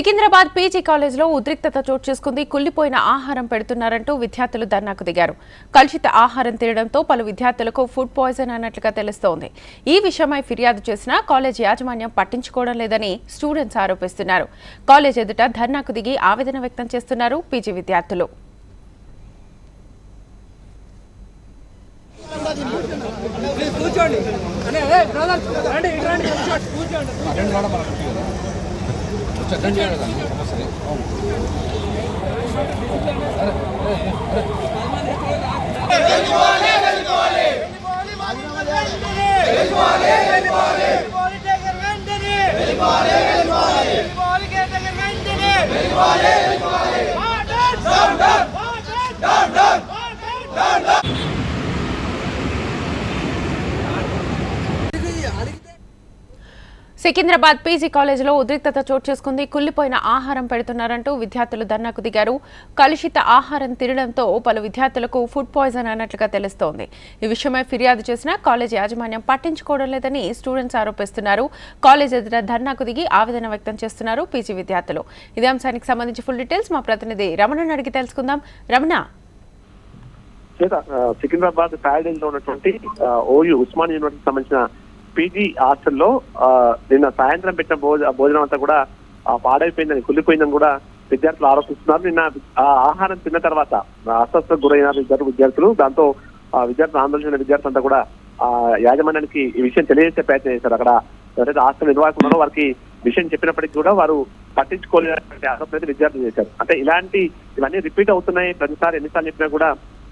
Secunderabad PG కాలేజీలో ఉద్రిక్తత చోటు చేసుకుంది. కుళ్లిపోయిన ఆహారం పెడుతున్నారంటూ విద్యార్థులు ధర్నాకు దిగారు. కలుషిత ఆహారం తినడంతో పలు విద్యార్థులకు ఫుడ్ పాయిజన్ అన్నట్లుగా తెలుస్తోంది. ఈ విషయమై ఫిర్యాదు చేసినా కాలేజ్ యాజమాన్యం పట్టించుకోవడం లేదని స్టూడెంట్స్ ఆరోపిస్తున్నారు. కాలేజ్ ఎదుట ధర్నాకు దిగి ఆవేదన వ్యక్తం చేస్తున్నారు పీజీ విద్యార్థులు. సికింద్రాబాద్ పీజీ కాలేజీలో ఉద్రిక్తత చోటు చేసుకుంది. కుళ్లిపోయిన ఆహారం పెడుతున్నారంటూ విద్యార్థులు ధర్నాకు దిగారు. కలుషిత ఆహారం తినడంతో పలు విద్యార్థులకు ఫుడ్ పాయిజన్ అన్నట్లుగా తెలుస్తోంది. ఈ విషయమై ఫిర్యాదు చేసినా కాలేజ్ యాజమాన్యం పట్టించుకోవడం లేదని స్టూడెంట్స్ ఆరోపిస్తున్నారు. కాలేజ్ ఎదుట ధర్నాకు దిగి ఆవేదన వ్యక్తం చేస్తున్నారు పీజీ విద్యార్థులు. ఇదే అంశానికి సంబంధించి ఫుల్ డీటెయిల్స్ మా ప్రతినిధి రమణను అడిగి తెలుసుకుందాం. రమణ, సికింద్రాబాద్ ప్యారడైజ్ లో ఉన్నటువంటి ఓయూ ఉస్మానియా యూనివర్సిటీకి సంబంధించిన పీజీ హాస్టల్లో నిన్న సాయంత్రం పెట్టిన భోజనం అంతా కూడా పాడైపోయిందని, కుళ్ళిపోయిందని కూడా విద్యార్థులు ఆరోపిస్తున్నారు. నిన్న ఆహారం తిన్న తర్వాత అస్వస్థతకు గురైన విద్యార్థులు, దాంతో విద్యార్థులు ఆందోళన విద్యార్థులు అంతా కూడా యాజమాన్యానికి ఈ విషయం తెలియజేసే ప్రయత్నం చేశారు. అక్కడ ఎవరైతే హాస్టల్ నిర్వాహకులు ఉన్నారో వారికి విషయం చెప్పినప్పటికీ కూడా వారు పట్టించుకోలేనటువంటి ఆరోపణ అయితే విద్యార్థులు చేశారు. అంటే ఇవన్నీ రిపీట్ అవుతున్నాయి, ప్రతిసారి ఎన్నిసార్లు చెప్పినా కూడా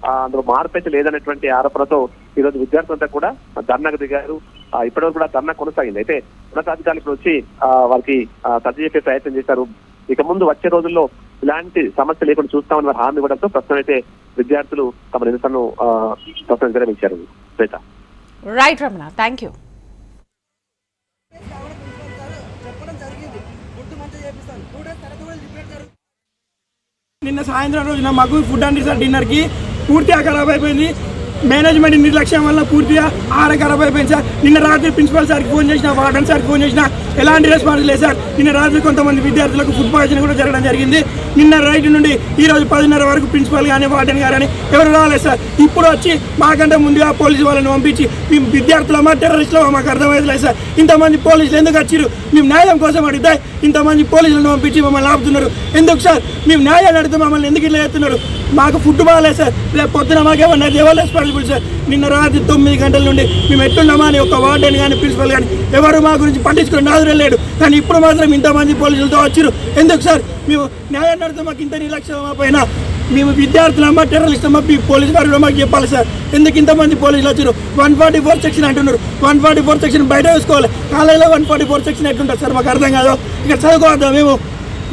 అందులో మార్పు అయితే లేదనేటువంటి ఆరోపణతో ఈ రోజు విద్యార్థులంతా కూడా ధర్నాకు దిగారు. ఇప్పటివరకు కూడా ధర్నా కొనసాగింది. అయితే ఉన్నతాధికారులు ఇప్పుడు వచ్చి వారికి సర్ది చెప్పే ప్రయత్నం చేశారు. ఇక ముందు వచ్చే రోజుల్లో ఇలాంటి సమస్య లేకుండా చూస్తామని వారు హామీ ఇవ్వడంతో ప్రస్తుతం అయితే విద్యార్థులు తమ నిరసనను ప్రస్తుతం విరమించారు. Shweta. Right Ramana, thank you. నిన్న సాయంత్రం రోజున మాకు ఫుడ్ అండ్ రిసార్ట్ డిన్నర్కి పూర్తిగా ఖరాబ్ అయిపోయింది. మేనేజ్మెంట్ నిర్లక్ష్యం వల్ల పూర్తిగా ఆహారం ఖరాబ్ అయిపోయింది సార్. నిన్న రాత్రి ప్రిన్సిపల్ సార్కి ఫోన్ చేసిన, వార్డెన్ సార్కి ఫోన్ చేసిన, ఎలాంటి రెస్పాన్స్ లేదు సార్. నిన్న రాత్రి కొంతమంది విద్యార్థులకు ఫుడ్ పాయిజన్ కూడా జరగడం జరిగింది. నిన్న రైట్ నుండి ఈ రోజు 10:30 వరకు ప్రిన్సిపల్ కానీ వార్డెన్ గారని ఎవరు రాలేదు సార్. ఇప్పుడు వచ్చి మాకంటే ముందుగా పోలీసు వాళ్ళని పంపించి మేము విద్యార్థులమా టెర్రరిస్టులమా మాకు అర్థమయ్యలేదు సార్. ఇంతమంది పోలీసులు ఎందుకు వచ్చిరు? మేము న్యాయం కోసం అడిగితే ఇంతమంది పోలీసులను పంపించి మమ్మల్ని ఆపుతున్నారు. ఎందుకు సార్? మేము న్యాయాన్ని అడిగితే మమ్మల్ని ఎందుకు ఇట్లా చేస్తున్నారు? మాకు ఫుడ్ బాగాలేదు సార్. రేపు పొద్దున మాకేమన్నా ఎవరు రెస్పాన్సిబుల్ సార్? నిన్న రాత్రి 9 గంటల నుండి మేము ఎట్లున్నామా అని ఒక వార్డెన్ కానీ ప్రిన్సిపల్ కానీ ఎవరు మా గురించి పట్టించుకుని నాదురే లేడు. కానీ ఇప్పుడు మాత్రం ఇంతమంది పోలీసులతో వచ్చారు. ఎందుకు సార్? మేము న్యాయాన్ని అడిగితే మాకు ఇంత నిర్లక్ష్యం పైన మేము విద్యార్థులమ్మా టెర్రరిస్టమ్మా పోలీసు గారు మాకు చెప్పాలి సార్. ఎందుకు ఇంతమంది పోలీసులు వచ్చారు? 144 సెక్షన్ అంటున్నారు. 144 సెక్షన్ బయట వేసుకోవాలి. కాలేజీలో 144 సెక్షన్ ఎట్లుంటుంది సార్? మాకు అర్థం కాదు. ఇక్కడ చదువుకోవద్దాం మేము.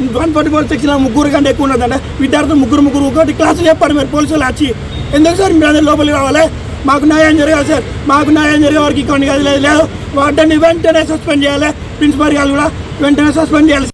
144 సెక్షన్ 3 కంటే ఎక్కువ ఉన్నదంటే విద్యార్థులు ముగ్గురు ఒకటి క్లాసులు చెప్పారు. మీరు పోలీసులు వచ్చి ఎందుకు సార్ మీరు అందరూ లోపలికి రావాలి? మాకు న్యాయం జరగాలి సార్. మాకు న్యాయం జరిగే వారికి ఇక్కడ లేదు. వాటిని వెంటనే సస్పెండ్ చేయాలి. ప్రిన్సిపల్ గారు కూడా వెంటనే సస్పెండ్ చేయాలి.